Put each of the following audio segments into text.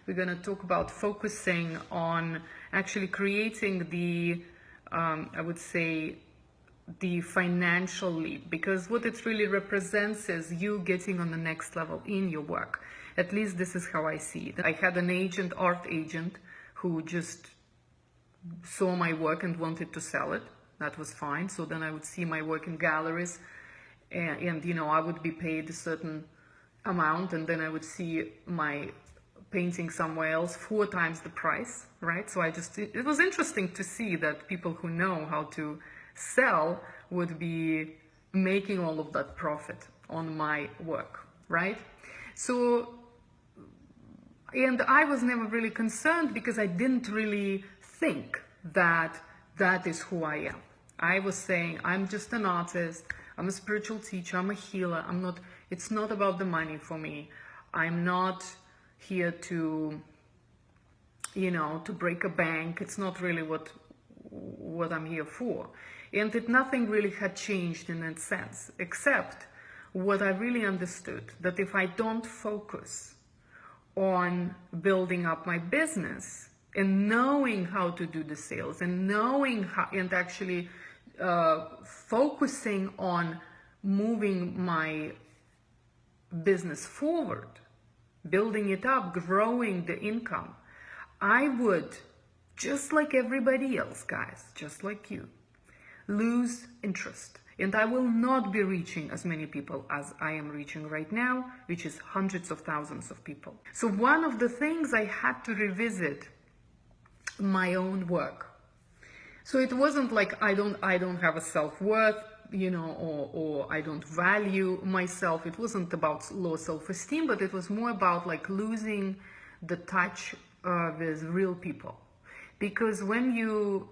we're going to talk about focusing on actually creating the, I would say, the financial leap, because what it really represents is you getting on the next level in your work. At least this is how I see it. I had an agent, art agent, who just saw my work and wanted to sell it. That was fine. So then I would see my work in galleries, and you know, I would be paid a certain amount, and then I would see my painting somewhere else 4 times the price, right? So it was interesting to see that people who know how to sell would be making all of that profit on my work, right? So, and I was never really concerned because I didn't really think that that is who I am. I was saying, I'm just an artist, I'm a spiritual teacher, I'm a healer, it's not about the money for me. I'm not here to, you know, to break a bank. It's not really what I'm here for. And nothing really had changed in that sense, except what I really understood, that if I don't focus on building up my business and knowing how to do the sales and knowing how, and actually focusing on moving my business forward, building it up, growing the income, I would, just like everybody else, guys, just like you, lose interest. And I will not be reaching as many people as I am reaching right now, which is hundreds of thousands of people. So one of the things I had to revisit my own work. So it wasn't like I don't have a self-worth, you know, or I don't value myself. It wasn't about low self-esteem, but it was more about like losing the touch with real people. Because when you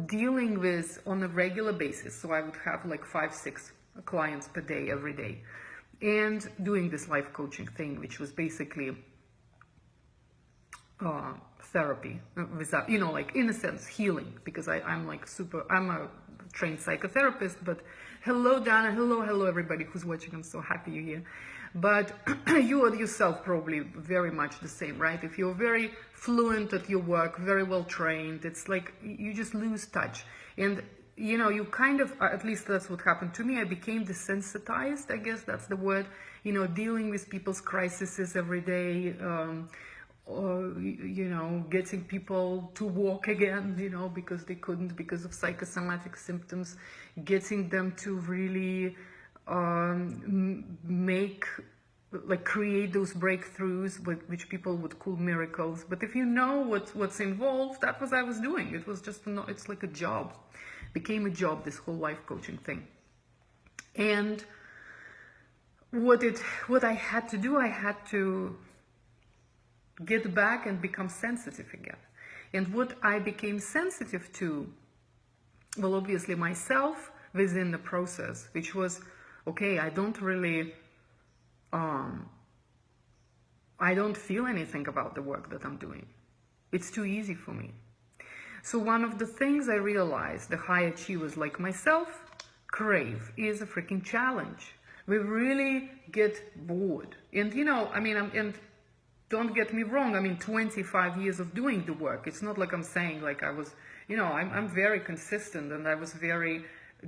dealing with on a regular basis, so I would have like 5-6 clients per day, every day, and doing this life coaching thing, which was basically therapy, without, you know, like in a sense healing, because I'm a trained psychotherapist. But hello Dana, hello everybody who's watching, I'm so happy you're here. But you are yourself probably very much the same, right? If you're very fluent at your work, very well trained, it's like you just lose touch. And you know, you kind of, at least that's what happened to me, I became desensitized, I guess that's the word, you know, dealing with people's crises every day, or, you know, getting people to walk again, you know, because they couldn't because of psychosomatic symptoms, getting them to really create those breakthroughs, which people would call miracles. But if you know what's involved, that was I was doing. It was just it's like a job, became a job, this whole life coaching thing. And what I had to do, I had to get back and become sensitive again. And what I became sensitive to, well, obviously myself within the process, which was, okay, I don't really, I don't feel anything about the work that I'm doing. It's too easy for me. So one of the things I realized the high achievers like myself crave is a freaking challenge. We really get bored. And you know, I mean, and don't get me wrong, I mean, 25 years of doing the work. It's not like I'm saying like I was, you know, I'm very consistent, and I was very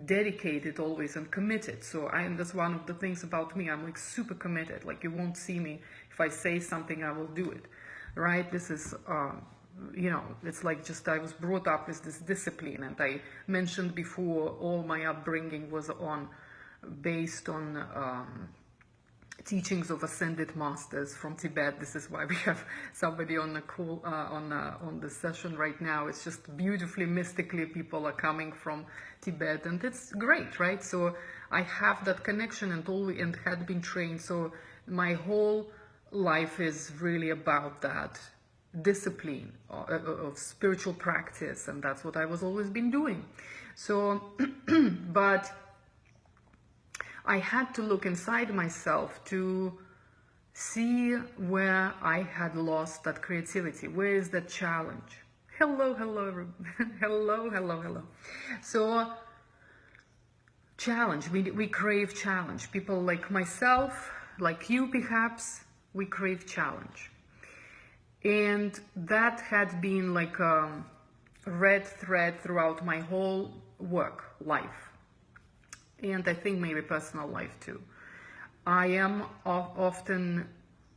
dedicated always and committed. So that's one of the things about me. I'm like super committed. Like you won't see me. If I say something, I will do it, right? This is, you know, it's like just I was brought up with this discipline. And I mentioned before, all my upbringing was based on teachings of ascended masters from Tibet. This is why we have somebody on the call, on the session right now. It's just beautifully, mystically, people are coming from Tibet, and it's great, right? So I have that connection and had been trained. So my whole life is really about that discipline of spiritual practice, and that's what I was always been doing. So, but I had to look inside myself to see where I had lost that creativity. Where is that challenge? Hello, hello. So, challenge. We crave challenge. People like myself, like you perhaps, we crave challenge. And that had been like a red thread throughout my whole work life. And I think maybe personal life too. I am often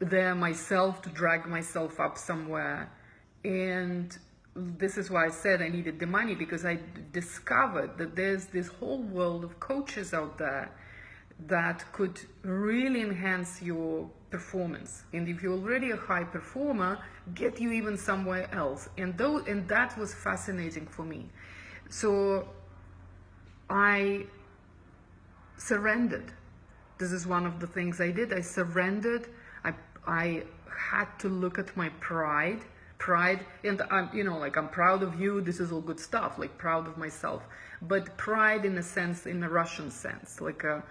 there myself to drag myself up somewhere. And this is why I said I needed the money, because I discovered that there's this whole world of coaches out there that could really enhance your performance. And if you're already a high performer, get you even somewhere else. And that was fascinating for me. So I surrendered. This is one of the things I did. I surrendered. I had to look at my pride, and I'm proud of you. This is all good stuff. Like, proud of myself, but pride in a sense, in a Russian sense, like a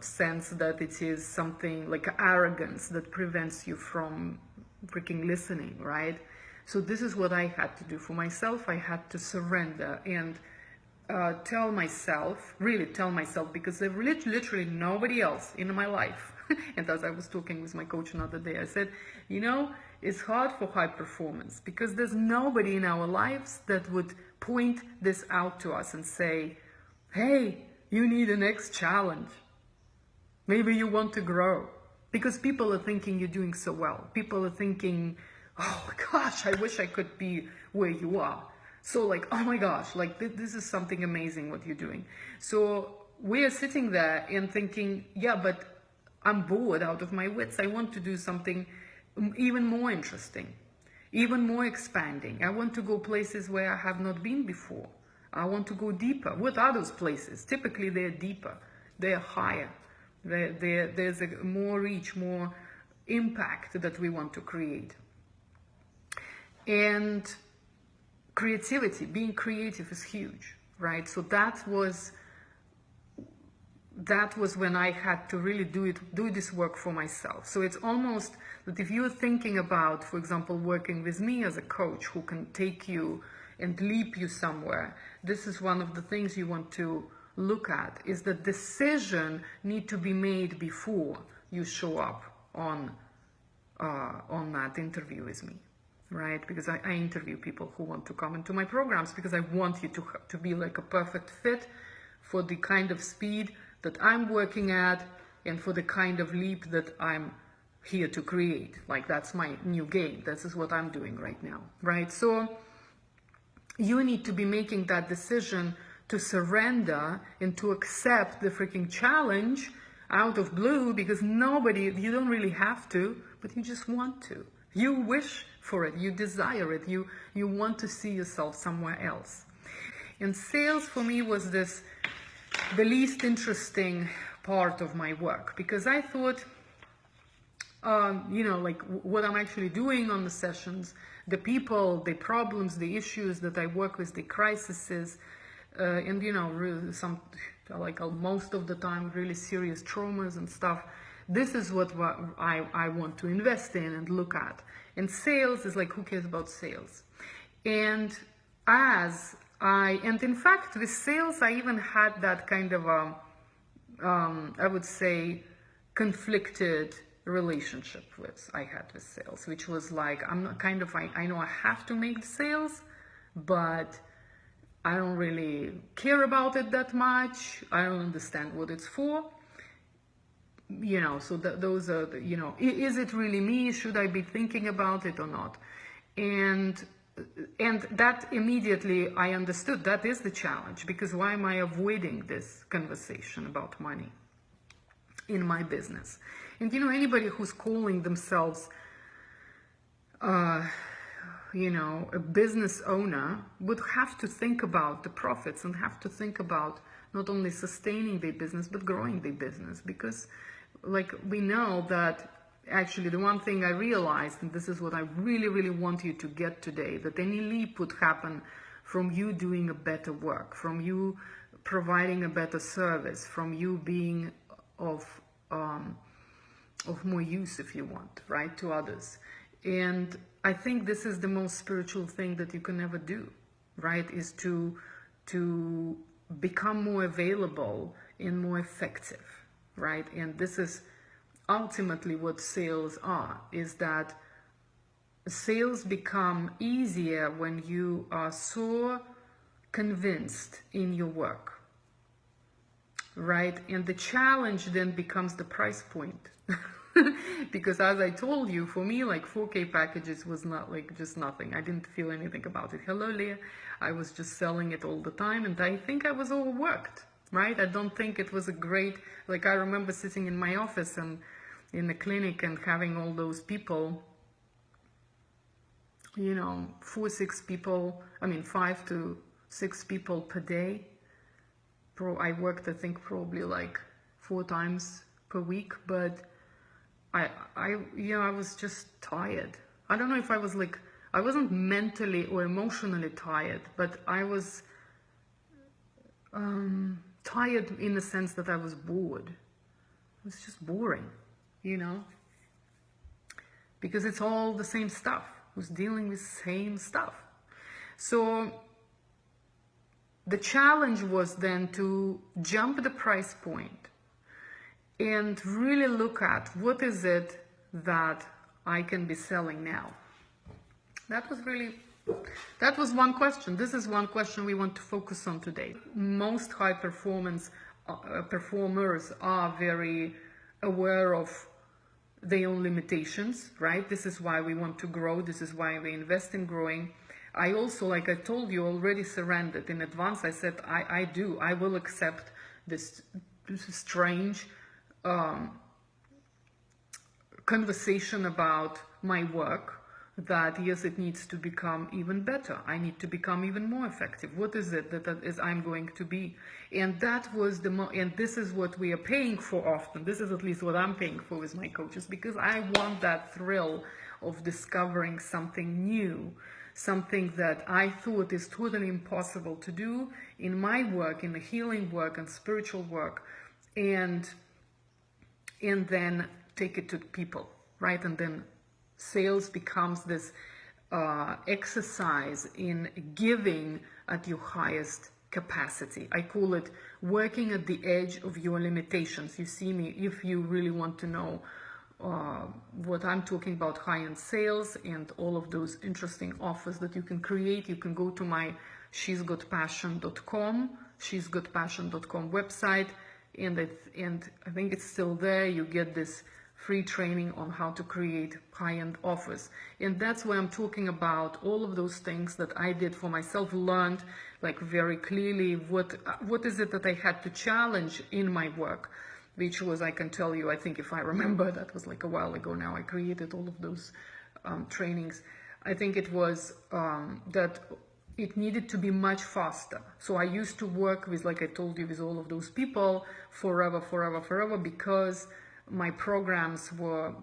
sense that it is something like arrogance that prevents you from freaking listening, right? So this is what I had to do for myself. I had to surrender and tell myself, because there was literally nobody else in my life. And as I was talking with my coach another day, I said, it's hard for high performance because there's nobody in our lives that would point this out to us and say, hey, you need a next challenge. Maybe you want to grow. Because people are thinking you're doing so well. People are thinking, oh my gosh, I wish I could be where you are. So like, oh my gosh, like this is something amazing what you're doing. So we are sitting there and thinking, yeah, but I'm bored out of my wits. I want to do something even more interesting, even more expanding. I want to go places where I have not been before. I want to go deeper. What are those places? Typically they're deeper, they're higher. There's a more reach, more impact that we want to create. And creativity, being creative is huge, right? So that was when I had to really do this work for myself. So it's almost that if you're thinking about, for example, working with me as a coach who can take you and leap you somewhere, this is one of the things you want to look at, is the decision need to be made before you show up on that interview with me. Right? Because I interview people who want to come into my programs because I want you to be like a perfect fit for the kind of speed that I'm working at and for the kind of leap that I'm here to create. Like, that's my new game. This is what I'm doing right now, right? So you need to be making that decision to surrender and to accept the freaking challenge out of blue, because you don't really have to, but you just want to. You wish for it, you desire it, you want to see yourself somewhere else. And sales for me was the least interesting part of my work, because I thought, like what I'm actually doing on the sessions, the people, the problems, the issues that I work with, the crises, and really most of the time really serious traumas and stuff. This is what I want to invest in and look at. And sales is like, who cares about sales? And in fact, with sales, I even had that kind of I would say, conflicted relationship I had with sales, which was like, I know I have to make the sales, but I don't really care about it that much. I don't understand what it's for. So those are, is it really me? Should I be thinking about it or not? And that immediately I understood that is the challenge, because why am I avoiding this conversation about money in my business? And anybody who's calling themselves, a business owner would have to think about the profits and have to think about not only sustaining their business, but growing their business. Because like we know that actually the one thing I realized, and this is what I really, really want you to get today, that any leap would happen from you doing a better work, from you providing a better service, from you being of more use, if you want, right, to others. And I think this is the most spiritual thing that you can ever do, right, is to become more available and more effective, right? And this is ultimately what sales are, is that sales become easier when you are so convinced in your work, right? And the challenge then becomes the price point. Because as I told you, for me, like 4K packages was not like just nothing. I didn't feel anything about it. Hello, Leah. I was just selling it all the time, and I think I was overworked, right? I don't think it was a great, like I remember sitting in my office and in the clinic and having all those people, you know, 5 to 6 people per day. I worked, I think, probably like 4 times per week, but I was just tired. I don't know if I was like, I wasn't mentally or emotionally tired, but I was tired in the sense that I was bored. It was just boring, you know, because it's all the same stuff. I was dealing with same stuff. So the challenge was then to jump the price point and really look at what is it that I can be selling now. That was one question. This is one question we want to focus on today. Most high performance performers are very aware of their own limitations, right? This is why we want to grow. This is why we invest in growing. I also, like I told you, already surrendered in advance. I said, I will accept this strange conversation about my work, that yes, it needs to become even better. I need to become even more effective. What is it that is I'm going to be? And that was and this is what we are paying for often. This is at least what I'm paying for with my coaches, because I want that thrill of discovering something new, something that I thought is totally impossible to do in my work, in the healing work and spiritual work, and then take it to people, right? And then sales becomes this exercise in giving at your highest capacity. I call it working at the edge of your limitations. You see me, if you really want to know what I'm talking about, high-end sales and all of those interesting offers that you can create, you can go to my she'sgotpassion.com website, and I think it's still there. You get this free training on how to create high-end offers, and that's where I'm talking about all of those things that I did for myself, learned like very clearly what is it that I had to challenge in my work, which was, I can tell you, I think if I remember, that was like a while ago now, I created all of those trainings. I think it was that it needed to be much faster. So I used to work with, like I told you, with all of those people forever, because my programs were,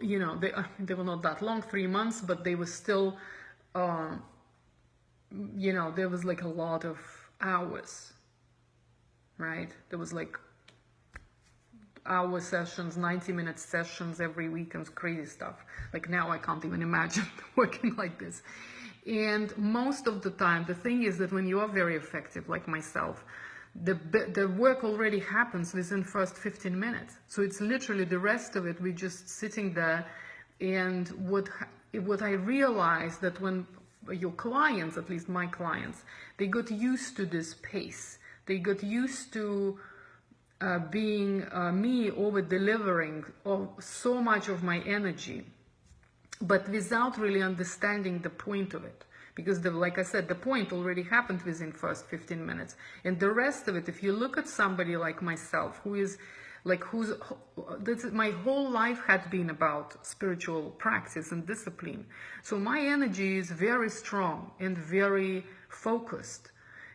you know, they were not that long, 3 months, but they were still, you know, there was like a lot of hours, right? There was like hour sessions, 90-minute sessions every week, and crazy stuff. Like now I can't even imagine working like this. And most of the time, the thing is that when you are very effective, like myself, the work already happens within first 15 minutes. So it's literally the rest of it, we're just sitting there. And what I realized, that when your clients, at least my clients, they got used to this pace. They got used to being me over-delivering so much of my energy, but without really understanding the point of it. Because, like I said, the point already happened within first 15 minutes. And the rest of it, if you look at somebody like myself, who is like, my whole life had been about spiritual practice and discipline. So my energy is very strong and very focused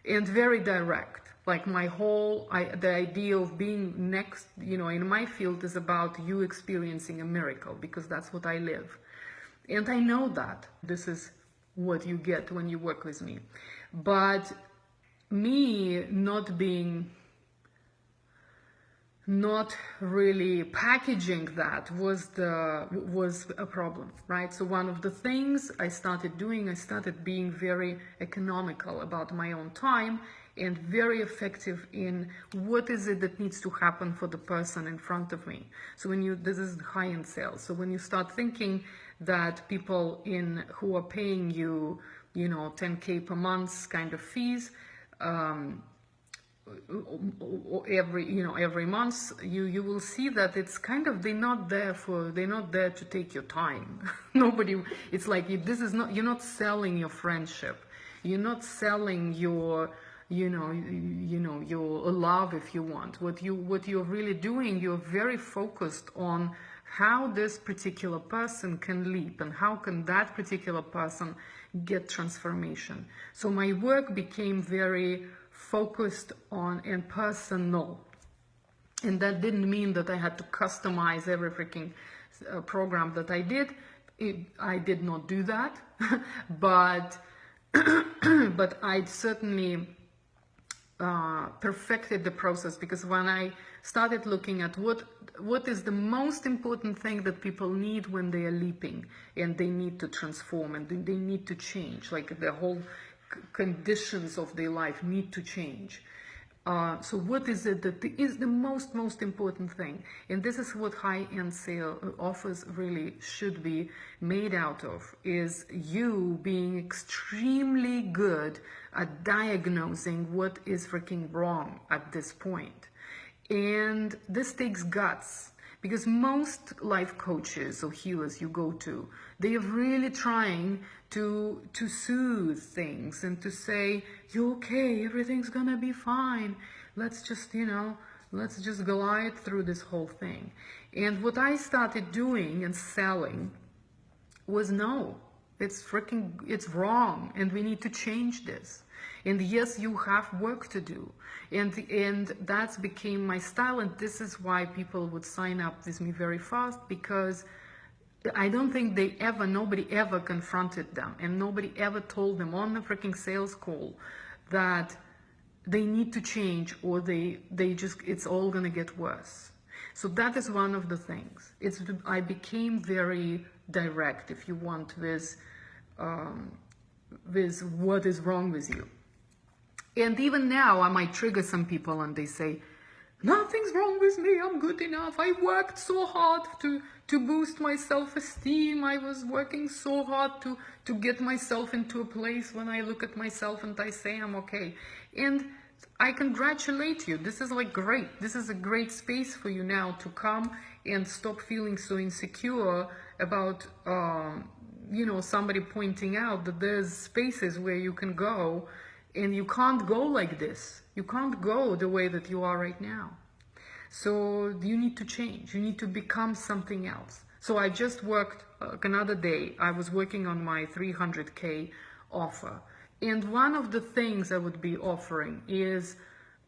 and very direct. Like my whole, the idea of being next, you know, in my field is about you experiencing a miracle, because that's what I live. And I know that this is what you get when you work with me. But me not really packaging that was a problem, right? So one of the things I started doing, I started being very economical about my own time and very effective in what is it that needs to happen for the person in front of me. So this is high-end sales. So when you start thinking that people who are paying you, 10K per month kind of fees, every month, you will see that it's kind of, they're not there to take your time. Nobody, it's like, you're not selling your friendship. You're not selling your, your love, if you want. What you're really doing, you're very focused on how this particular person can leap and how can that particular person get transformation. So my work became very focused on and personal. And that didn't mean that I had to customize every freaking program that I did. I did not do that, but but I certainly perfected the process, because when I started looking at what is the most important thing that people need when they are leaping and they need to transform and they need to change, like the whole conditions of their life need to change. So what is it that is the most important thing? And this is what high-end sale offers really should be made out of, is you being extremely good at diagnosing what is freaking wrong at this point. And this takes guts, because most life coaches or healers you go to, they are really trying to soothe things and to say, you're okay, everything's gonna be fine. Let's just glide through this whole thing. And what I started doing and selling was, no, it's wrong, and we need to change this. And yes, you have work to do. And that became my style, and this is why people would sign up with me very fast, because I don't think nobody ever confronted them, and nobody ever told them on the freaking sales call that they need to change, or it's all gonna get worse. So that is one of the things. I became very direct, if you want, with what is wrong with you. And even now, I might trigger some people and they say, nothing's wrong with me, I'm good enough. I worked so hard to boost my self-esteem. I was working so hard to get myself into a place when I look at myself and I say I'm okay. And I congratulate you. This is like great. This is a great space for you now to come and stop feeling so insecure about, somebody pointing out that there's spaces where you can go. And you can't go like this. You can't go the way that you are right now. So you need to change. You need to become something else. So I just worked another day. I was working on my 300K offer. And one of the things I would be offering is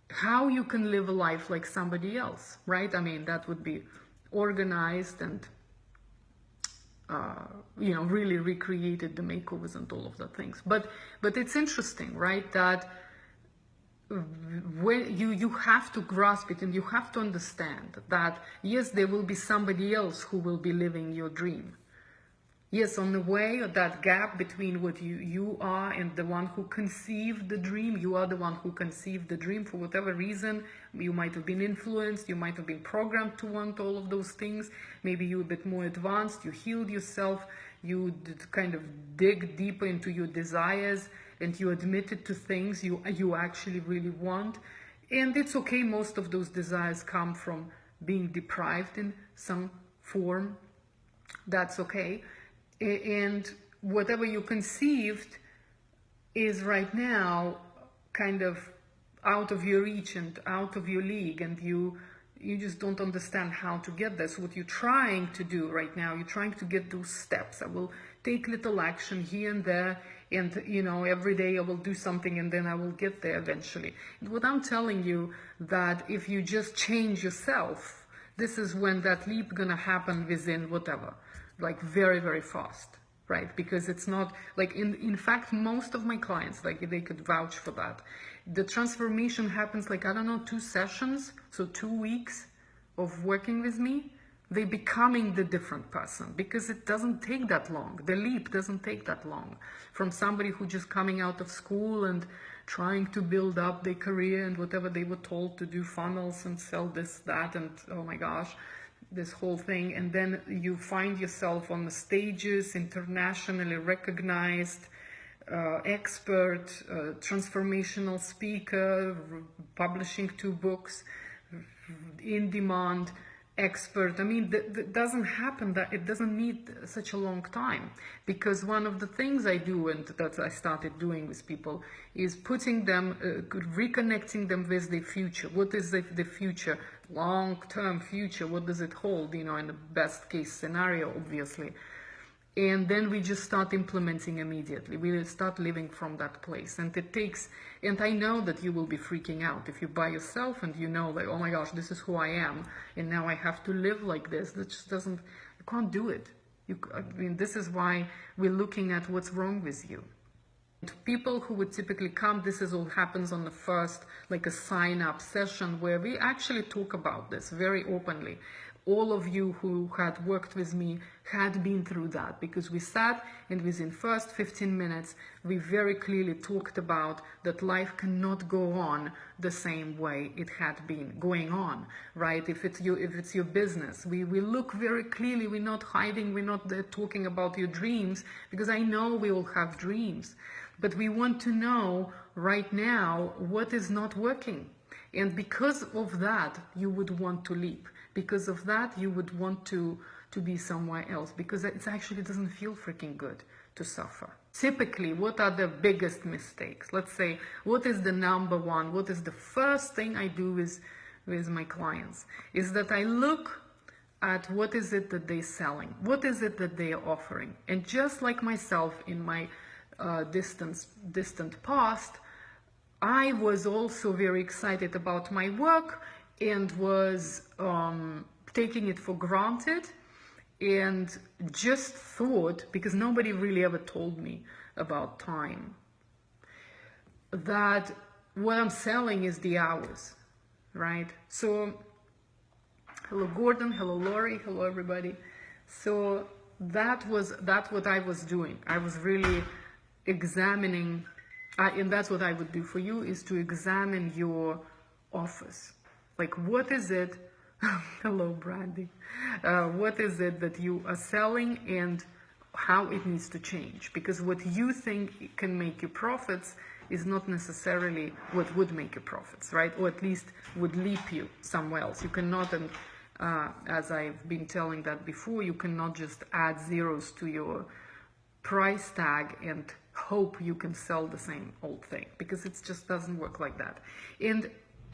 how you can live a life like somebody else, right? I mean, that would be organized and really recreated the makeovers and all of the things. But it's interesting, right? That when you have to grasp it, and you have to understand that, yes, there will be somebody else who will be living your dream. Yes, on the way, that gap between what you are and the one who conceived the dream, you are the one who conceived the dream for whatever reason. You might have been influenced, you might have been programmed to want all of those things. Maybe you're a bit more advanced, you healed yourself, you did kind of dig deeper into your desires, and you admitted to things you actually really want. And it's okay, most of those desires come from being deprived in some form. That's okay. And whatever you conceived is right now kind of out of your reach and out of your league, and you just don't understand how to get there. So what you're trying to do right now, you're trying to get those steps. I will take little action here and there, and every day I will do something, and then I will get there eventually. And what I'm telling you, that if you just change yourself, this is when that leap gonna happen within whatever, like very, very fast, right? Because it's not like, in fact, most of my clients, like they could vouch for that. The transformation happens like, I don't know, 2 sessions, so 2 weeks of working with me. They're becoming the different person, because it doesn't take that long. The leap doesn't take that long. From somebody who just coming out of school and trying to build up their career and whatever they were told to do, funnels and sell this, that, and oh my gosh, this whole thing. And then you find yourself on the stages, internationally recognized, expert, transformational speaker, publishing 2 books, in demand, expert. I mean, that doesn't happen, that it doesn't need such a long time, because one of the things I do, and that I started doing with people, is putting them, reconnecting them with the future. What is the future, long-term future? What does it hold, you know, in the best case scenario, obviously. And then we just start implementing immediately. We will start living from that place. And it takes, and I know that you will be freaking out if you're by yourself and you know, like, oh my gosh, this is who I am, and now I have to live like this. That just doesn't, you can't do it. I mean, this is why we're looking at what's wrong with you. To people who would typically come, this is all happens on the first, like a sign-up session where we actually talk about this very openly. All of you who had worked with me had been through that, because we sat and within first 15 minutes, we very clearly talked about that life cannot go on the same way it had been going on, right? If it's your business, we look very clearly, we're not hiding, we're not talking about your dreams, because I know we all have dreams, but we want to know right now what is not working. And because of that, you would want to leap. Because of that, you would want to be somewhere else, because it actually doesn't feel freaking good to suffer. Typically, what are the biggest mistakes? Let's say, what is the number one? What is the first thing I do with my clients? Is that I look at what is it that they're selling? What is it that they are offering? And just like myself in my distant past, I was also very excited about my work and was taking it for granted, and just thought, because nobody really ever told me about time, that what I'm selling is the hours, right? So, hello Gordon, hello Lori, hello everybody. So that's what I was doing. I was really examining, and that's what I would do for you, is to examine your office. Like, what is it, hello Brandy, what is it that you are selling and how it needs to change? Because what you think can make you profits is not necessarily what would make you profits, right? Or at least would leap you somewhere else. You cannot, and as I've been telling that before, you cannot just add zeros to your price tag and hope you can sell the same old thing, because it just doesn't work like that. And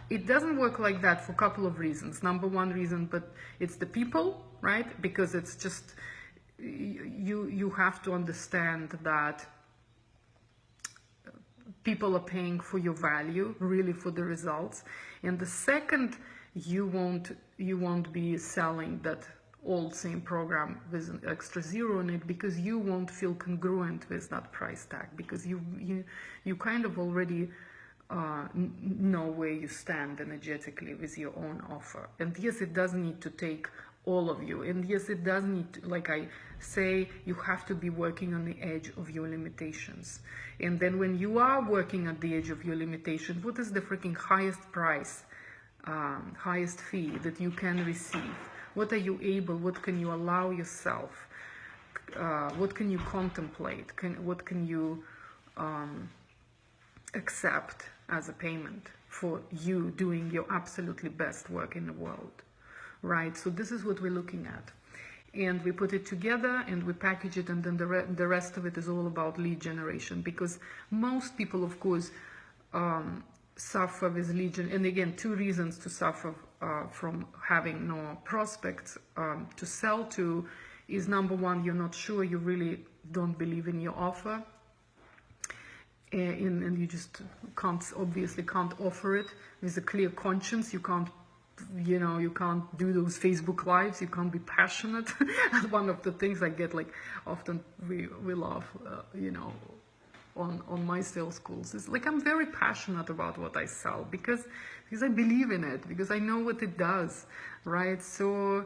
it doesn't work like that for a couple of reasons. Number one reason, but it's the people, right? Because it's just, you have to understand that people are paying for your value, really for the results. And the second, you won't be selling that old same program with an extra zero in it, because you won't feel congruent with that price tag, because you kind of already know where you stand energetically with your own offer. And yes, it does need to take all of you, and yes, it does need to, like I say, you have to be working on the edge of your limitations. And then when you are working at the edge of your limitations, what is the freaking highest price, highest fee that you can receive? What are you able, what can you allow yourself, what can you contemplate, what can you accept as a payment for you doing your absolutely best work in the world, right? So this is what we're looking at. And we put it together and we package it, and then the rest of it is all about lead generation, because most people, of course, suffer with lead generation. And again, 2 reasons to suffer from having no prospects to sell to is, number one, you're not sure, you really don't believe in your offer. And you just obviously can't offer it with a clear conscience. You can't, you can't do those Facebook lives. You can't be passionate. And one of the things I get, like, often we laugh, on my sales calls, is like, I'm very passionate about what I sell because I believe in it, because I know what it does, right? So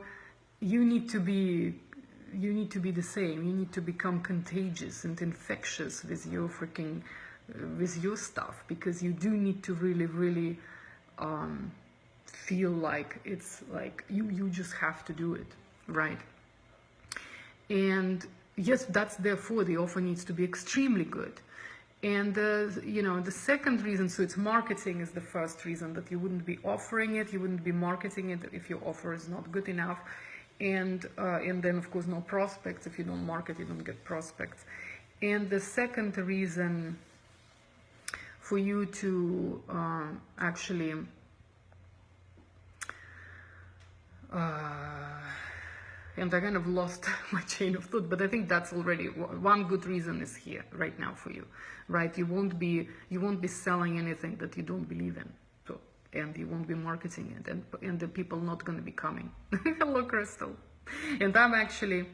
you need to be the same. You need to become contagious and infectious with your freaking with your stuff, because you do need to really feel like it's like you just have to do it, right? And yes, that's therefore the offer needs to be extremely good. And the second reason, so it's marketing is the first reason, that you wouldn't be offering it, you wouldn't be marketing it if your offer is not good enough. And then of course no prospects. If you don't market, you don't get prospects. And the second reason for you to actually and I kind of lost my chain of thought, but I think that's already one good reason is here right now for you, right? You won't be selling anything that you don't believe in, so, and you won't be marketing it, and the people not going to be coming. Hello, Crystal. And I'm actually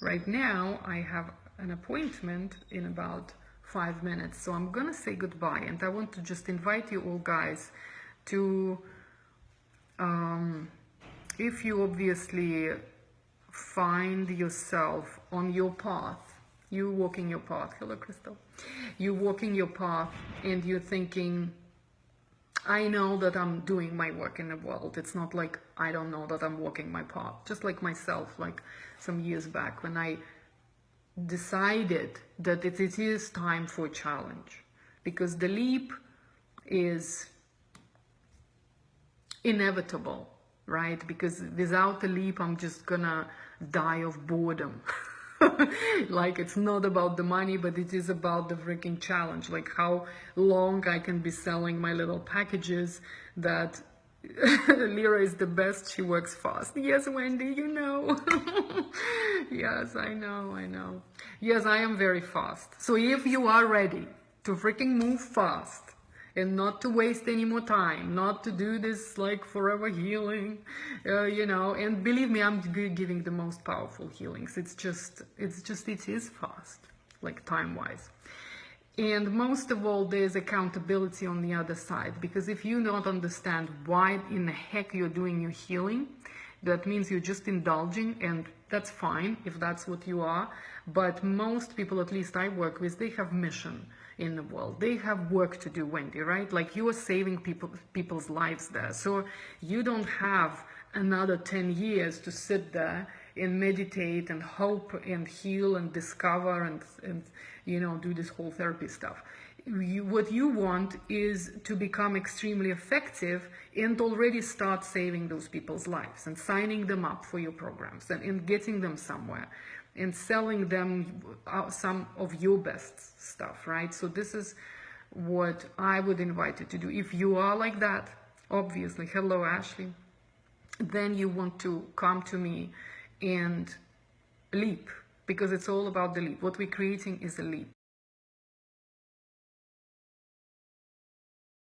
right now I have an appointment in about 5 minutes, so I'm gonna say goodbye, and I want to just invite you all guys to if you obviously find yourself on your path, you walking your path. Hello, Crystal. You walking your path and you're thinking, I know that I'm doing my work in the world. It's not like I don't know that I'm walking my path. Just like myself, like some years back when I decided that it is time for a challenge, because the leap is inevitable, right? Because without a leap, I'm just gonna die of boredom. Like, it's not about the money, but it is about the freaking challenge. Like how long I can be selling my little packages that Lira is the best. She works fast. Yes, Wendy, you know. Yes, I know. Yes, I am very fast. So if you are ready to freaking move fast, and not to waste any more time, not to do this like forever healing, and believe me, I'm giving the most powerful healings. It is fast, like time-wise. And most of all, there's accountability on the other side, because if you don't understand why in the heck you're doing your healing, that means you're just indulging, and that's fine if that's what you are. But most people, at least I work with, they have mission in the world. They have work to do, Wendy, right? Like, you are saving people's lives there. So you don't have another 10 years to sit there and meditate and hope and heal and discover and do this whole therapy stuff. What you want is to become extremely effective and already start saving those people's lives and signing them up for your programs and getting them somewhere and selling them some of your best stuff, right? So this is what I would invite you to do. If you are like that, obviously, hello, Ashley, then you want to come to me and leap, because it's all about the leap. What we're creating is a leap.